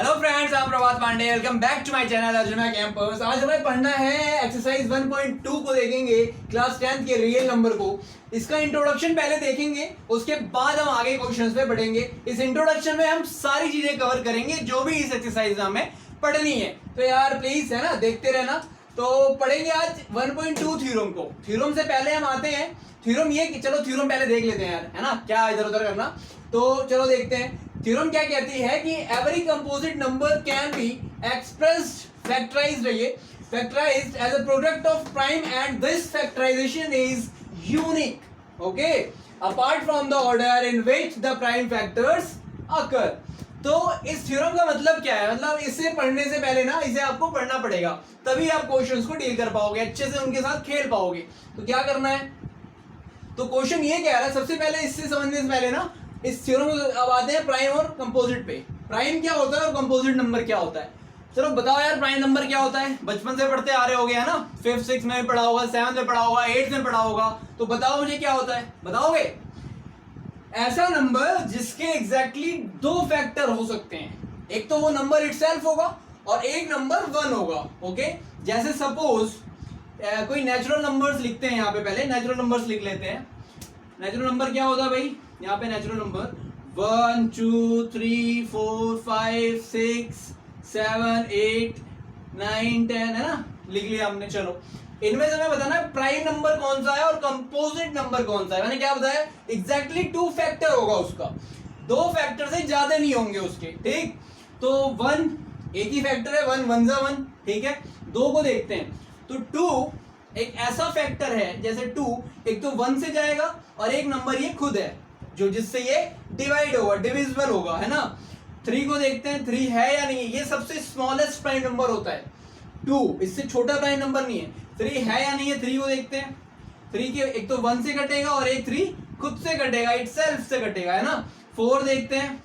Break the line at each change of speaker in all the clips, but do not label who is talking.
Hello friends, I am Prabhat Pandey. Welcome back to my channel Arjuna campus. आज हमें पढ़ना है एक्सरसाइज 1.2 को देखेंगे, क्लास 10th के रियल नंबर को। इसका इंट्रोडक्शन पहले देखेंगे, उसके बाद हम आगे क्वेश्चंस पे बढ़ेंगे। इस इंट्रोडक्शन में हम सारी चीजें कवर करेंगे जो भी इस एक्सरसाइज में हमें पढ़नी है। तो यार प्लीज है ना, देखते रहना। तो पढ़ेंगे आज 1.2 थ्योरम को। थ्योरम से पहले हम आते हैं थ्योरम ये कि चलो थ्योरम पहले देख लेते हैं यार, है ना, क्या इधर उधर करना। तो चलो देखते हैं थ्योरम क्या कहती है कि every composite number can be expressed factorized as a product of prime and this factorization is unique, okay, apart from the order in which the prime factors occur. तो इस थ्योरम का मतलब क्या है? मतलब इसे पढ़ने से पहले ना इसे आपको पढ़ना पड़ेगा, तभी आप क्वेश्चंस को डील कर पाओगे, अच्छे से उनके साथ खेल पाओगे। तो क्या करना है, तो क्वेश्चन ये कह रहा है, सबसे पहले इससे समझने से पहले ना इस थ्योरम को अब आते हैं प्राइम और कंपोजिट पे। प्राइम क्या होता है और कंपोजिट नंबर क्या होता है? चलो बताओ यार, प्राइम नंबर क्या होता है? बचपन से पढ़ते आ रहे होगे, है ना, 5th 6th में पढ़ा होगा, 7th में पढ़ा होगा, 8th में पढ़ा होगा। तो बताओ मुझे क्या होता है, बताओगे? ऐसा नंबर जिसके एग्जैक्टली दो फैक्टर हो सकते हैं। एक तो वो नंबर इटसेल्फ होगा और एक नंबर 1 होगा, ओके। जैसे सपोज कोई नेचुरल नंबर्स लिखते हैं, यहाँ पे पहले नेचुरल नंबर्स लिख लेते हैं। नेचुरल नंबर क्या होता है भाई? यहाँ पे नेचुरल नंबर 1 2 3 4 5 6 7 8 9 10 है ना, लिख लिया हमने। चलो इनमें से हमें बताना है प्राइम नंबर कौन सा है और कंपोजिट नंबर कौन सा है। मैंने क्या बताया? एग्जैक्टली 2 फैक्टर होगा उसका, 2 फैक्टर से ज्यादा नहीं होंगे उसके, ठीक। तो 1 एक ही फैक्टर है, 1 1 जा 1, ठीक है। 2 को देखते हैं तो 2 एक ऐसा फैक्टर है, जैसे 2 एक तो 1 से जाएगा और एक नंबर ये खुद है जो जिससे ये डिवाइड होगा, डिविजिबल होगा, है ना। 3 को देखते हैं, 3 है या नहीं। ये सबसे स्मॉलेस्ट प्राइम नंबर होता है 2, इससे छोटा प्राइम नंबर नहीं है। 3 है या नहीं है, 3 को देखते हैं। 3 के एक तो 1 से कटेगा और एक 3 खुद से कटेगा, इटसेल्फ से कटेगा, है ना। 4 देखते हैं,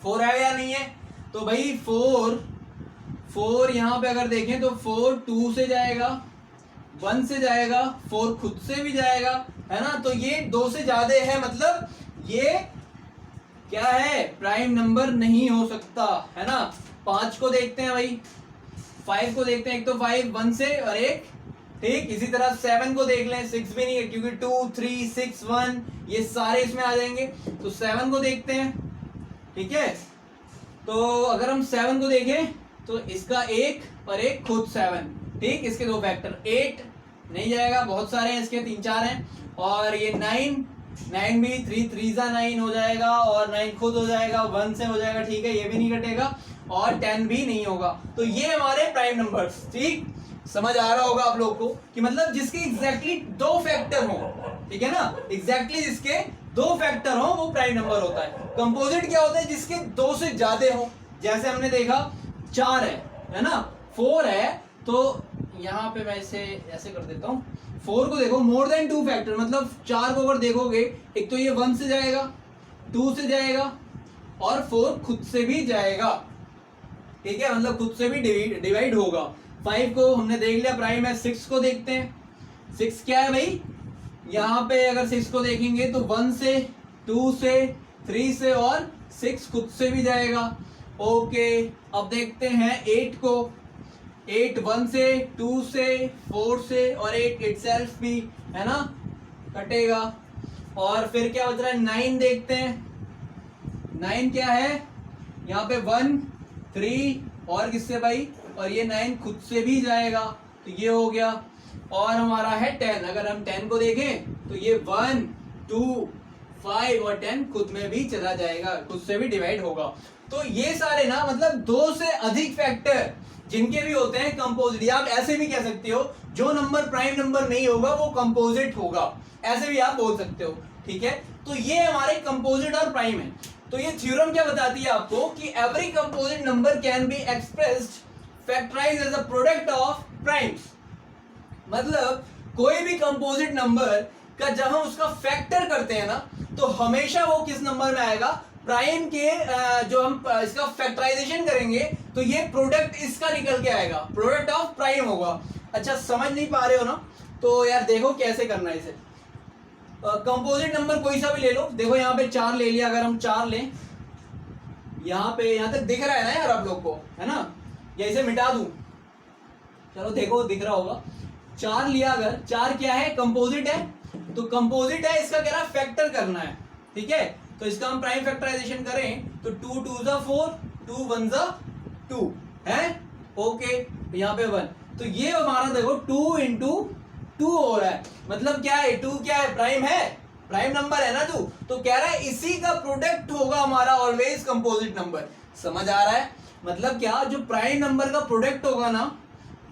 4 है या नहीं है। तो भाई 4 यहां पे अगर देखें तो 4 2 से जाएगा, 1 से जाएगा, 4 खुद से भी जाएगा, है ना। तो ये 2 से ज्यादा है, मतलब ये क्या है? प्राइम नंबर नहीं हो सकता, है ना। 5 को देखते हैं भाई, 5 को देखते हैं। एक तो 5 1 से और एक, ठीक। इसी तरह 7 को देख लें, 6 भी नहीं है क्योंकि 2 3 6 1 ये सारे इसमें आ जाएंगे। तो 7 को देखते हैं, ठीक है। तो अगर हम 7 को देखें तो इसका एक और एक खुद 7, ठीक। इसके 2 फैक्टर। 8 नहीं जाएगा, बहुत सारे हैं इसके, 3 4 हैं। और ये 9 भी 3 3 जा 9 हो जाएगा और 9 खुद हो जाएगा, 1 से हो जाएगा, ठीक है, ये भी नहीं कटेगा। और 10 भी नहीं होगा। तो ये हमारे प्राइम नंबर्स, ठीक। समझ आ रहा होगा आप लोग को कि मतलब जिसके एग्जैक्टली 2 फैक्टर हो, ठीक है ना, एग्जैक्टली जिसके 2 फैक्टर हो वो प्राइम नंबर होता है। कंपोजिट क्या होता है? जिसके 2 से ज्यादा हो। जैसे हमने देखा 4 है ना, 4 है, तो यहाँ पे मैं इसे ऐसे कर देता हूँ। 4 को देखो, मोर देन 2 फैक्टर, मतलब 4 को अगर देखोगे, एक तो ये 1 से जाएगा, 2 से जाएगा और 4 खुद से भी जाएगा, ठीक है, मतलब खुद से भी डिवाइड होगा। 5 को हमने देख लिया प्राइम है। 6 को देखते हैं। 6 क्या है भाई? यहाँ पे अगर 6 को देखेंगे तो 1 से, 2 से, 3 से और 6 खुद से भी जाएगा, ओके। अब देखते हैं 8 को। 8 1 से, 2 से, 4 से और 8 इटसेल्फ भी, है ना, कटेगा। और फिर क्या बच रहा है? 9 देखते हैं। 9 क्या है? यहाँ पे 1 3 और किससे भाई? और ये 9 खुद से भी जाएगा, तो ये हो गया। और हमारा है 10। अगर हम 10 को देखें तो ये 1 2 5 और 10 खुद में भी चला जाएगा, खुद से भी डिवाइड होगा। तो ये सारे ना, मतलब 2 से अधिक फैक्टर जिनके भी होते हैं कंपोजिट। या आप ऐसे भी कह सकते हो, जो नंबर प्राइम नंबर नहीं होगा वो कंपोजिट होगा, ऐसे भी आप बोल सकते हो, ठीक है। तो ये हमारे कंपोजिट और प्राइम है। तो ये थ्योरम क्या बताती है आपको कि every composite number can be expressed factorized as a product of primes. मतलब कोई भी कंपोजिट नंबर का जब हम उसका फैक्टर करते हैं ना, तो हमेशा वो किस नंबर में आएगा? प्राइम के। जो हम इसका फैक्टराइजेशन करेंगे तो ये प्रोडक्ट इसका निकल के आएगा, प्रोडक्ट ऑफ प्राइम होगा। अच्छा, समझ नहीं पा रहे हो ना? तो यार देखो कैसे करना है इसे। कंपोजिट नंबर कोई सा भी ले लो। देखो यहाँ पे 4 ले लिया, अगर हम 4 लें, यहाँ तक दिख रहा है ना यार आप लोग को, है ना? या इसे मिटा दूं? चलो देखो दिख रहा होगा। 4 लिया, अगर 4 क्या है, कंपोजिट है, तो कंपोजिट है, इसका कह रहा है फैक्टर करना है, ठीक है? तो इसका हम प्राइम फैक्टराइजेशन करें तो 2 2 4, 2 1 2 है, ओके। तो यहाँ पे 1, तो ये हमारा देखो 2 इंटू 2 हो रहा है, मतलब क्या है, 2 क्या है, प्राइम है, प्राइम नंबर है ना 2, तो कह रहा है इसी का प्रोडक्ट होगा हमारा ऑलवेज कंपोजिट नंबर। समझ आ रहा है? मतलब क्या, जो प्राइम नंबर का प्रोडक्ट होगा ना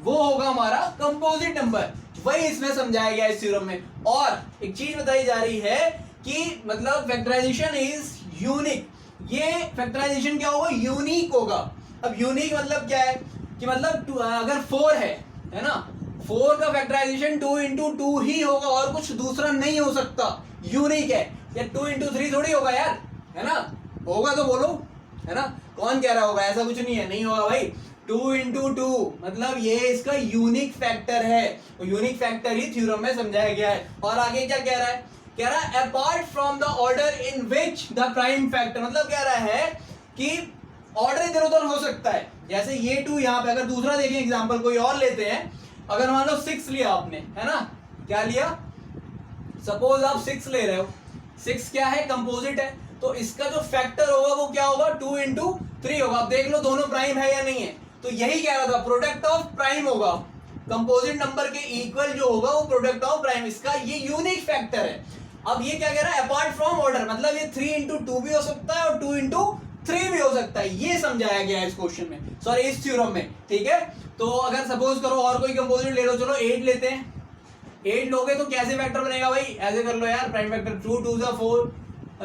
वो होगा हमारा कंपोजिट नंबर, वही इसमें समझाया गया इस थ्योरम में। और एक चीज बताई जा रही है कि मतलब फैक्टराइजेशन इज यूनिक, ये फैक्टराइजेशन क्या होगा, यूनिक होगा। अब यूनिक मतलब क्या है कि मतलब अगर 4 है ना, 4 का फैक्टराइजेशन 2 इंटू 2 ही होगा और कुछ दूसरा नहीं हो सकता, यूनिक है। या 2 इंटू 3 थोड़ी होगा यार, है ना? होगा तो बोलो, है ना? कौन कह रहा होगा, ऐसा कुछ नहीं है, नहीं होगा भाई। 2 इंटू 2 मतलब ये इसका यूनिक फैक्टर है, और यूनिक फैक्टर ही थ्योरम में समझाया गया है। और आगे क्या कह रहा है, कह रहा है apart from the order in which the prime factor, मतलब कह रहा है कि ऑर्डर इधर उधर हो सकता है। जैसे ये 2 यहाँ पे, अगर दूसरा देखें एग्जांपल कोई और लेते हैं, अगर मान लो 6 लिया आपने, है ना, क्या लिया, सपोज आप 6 ले रहे हो, 6 क्या है, कंपोजिट है, तो इसका जो फैक्टर होगा वो क्या होगा, 2 इंटू 3 होगा। आप देख लो दोनों प्राइम है या नहीं है, तो यही कह रहा था, प्रोडक्ट ऑफ प्राइम होगा, कंपोजिट नंबर के इक्वल जो होगा वो प्रोडक्ट ऑफ प्राइम, इसका ये यूनिक फैक्टर है। अब ये क्या कह रहा है, अपार्ट फ्रॉम ऑर्डर, मतलब ये 3 इंटू 2 भी हो सकता है और 2 इंटू 3 भी हो सकता है, ये समझाया गया है इस क्वेश्चन में, सॉरी इस थ्योरम में, ठीक है? तो अगर सपोज करो और कोई कंपोजिट ले लो, चलो 8 लेते हैं, 8 लोगे तो कैसे फैक्टर बनेगा भाई, ऐसे कर लो यार, प्राइम फैक्टर 2 2 4,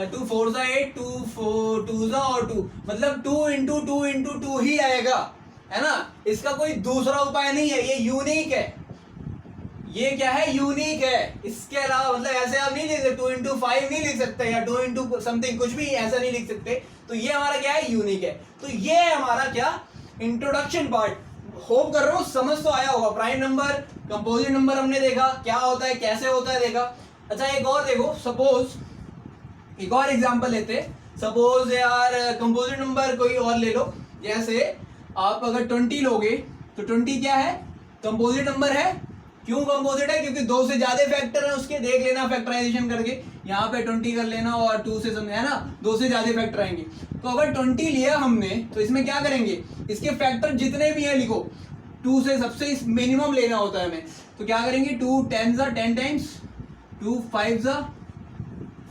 2 4 8, 2 4 2 और 2, मतलब 2 इंटू 2 इंटू 2 ही आएगा, है ना? इसका कोई दूसरा उपाय नहीं है, ये यूनिक है, ये क्या है, यूनिक है। इसके अलावा मतलब ऐसे आप नहीं लिख सकते, 2 इंटू 5 नहीं लिख सकते, या 2 इंटू समथिंग कुछ भी ऐसा नहीं लिख सकते। तो ये हमारा क्या है, यूनिक है। तो ये हमारा क्या, इंट्रोडक्शन पार्ट, होप कर रहा हूँ समझ तो आया होगा। प्राइम नंबर, कंपोजिट नंबर हमने देखा क्या होता है, कैसे होता है देखा। अच्छा एक और देखो, सपोज एक और एग्जांपल लेते, सपोज यार कंपोजिट नंबर कोई और ले लो, जैसे आप अगर 20 लोगे तो 20 क्या है, कंपोजिट नंबर है। क्यों कंपोजिट है, क्योंकि 2 से ज्यादा फैक्टर है उसके, देख लेना फैक्टराइजेशन करके, यहाँ पे 20 कर लेना और 2 से समझा, है ना, 2 से ज्यादा फैक्टर आएंगे। तो अगर 20 लिया हमने तो इसमें क्या करेंगे, इसके फैक्टर जितने भी हैं लिखो, 2 से सबसे मिनिमम लेना होता है हमें, तो क्या करेंगे, 2 10 10 टाइम्स, 2 5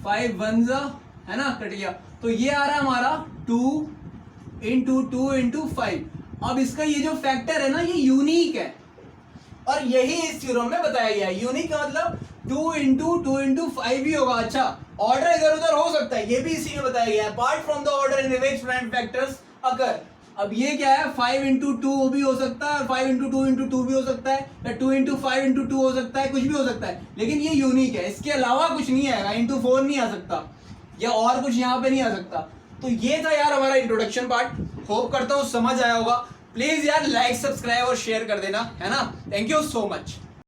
5 1 है ना, कट गया। तो ये आ रहा है हमारा 2 इंटू 2 इंटू 5। अब इसका ये जो फैक्टर है ना, ये यूनिक है, और यही इस थ्योरम में बताया गया है। यूनिक का मतलब 2 इंटू 2 इंटू 5 भी होगा। अच्छा, ऑर्डर इधर उधर हो सकता है, ये भी इसी में बताया गया है, apart from the order in which prime factors occur. अब ये क्या है, 5 इंटू 2 भी हो सकता है, और 5 इंटू 2 इंटू 2 भी हो सकता है, या 2 इंटू 5 इंटू 2 हो सकता है, कुछ भी हो सकता है, लेकिन ये यूनिक है, इसके अलावा कुछ नहीं आएगा, इंटू 4 नहीं आ सकता, या और कुछ यहाँ पे नहीं आ सकता। तो ये था यार हमारा इंट्रोडक्शन पार्ट, होप करता हूँ समझ आया होगा। प्लीज यार लाइक सब्सक्राइब और शेयर कर देना, है ना। Thank you so much.